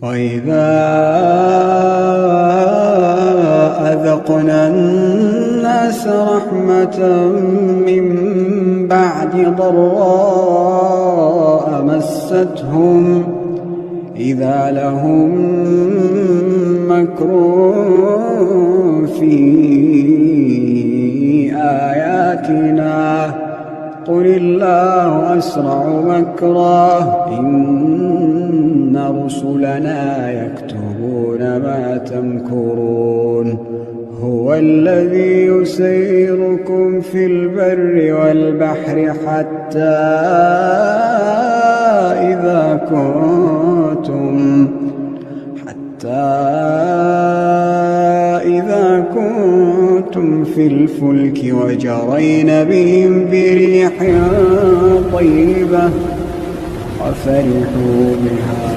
وإذا أذقنا الناس رحمة من بعد ضراء مستهم إذا لهم مكر في آياتنا قل الله أسرع مكرا إن رسلنا يكتبون ما تمكرون هو الذي يسيركم في البر والبحر حتى إذا كنتم في الفلك وجرين بهم بريح طيبة وفرحوا بها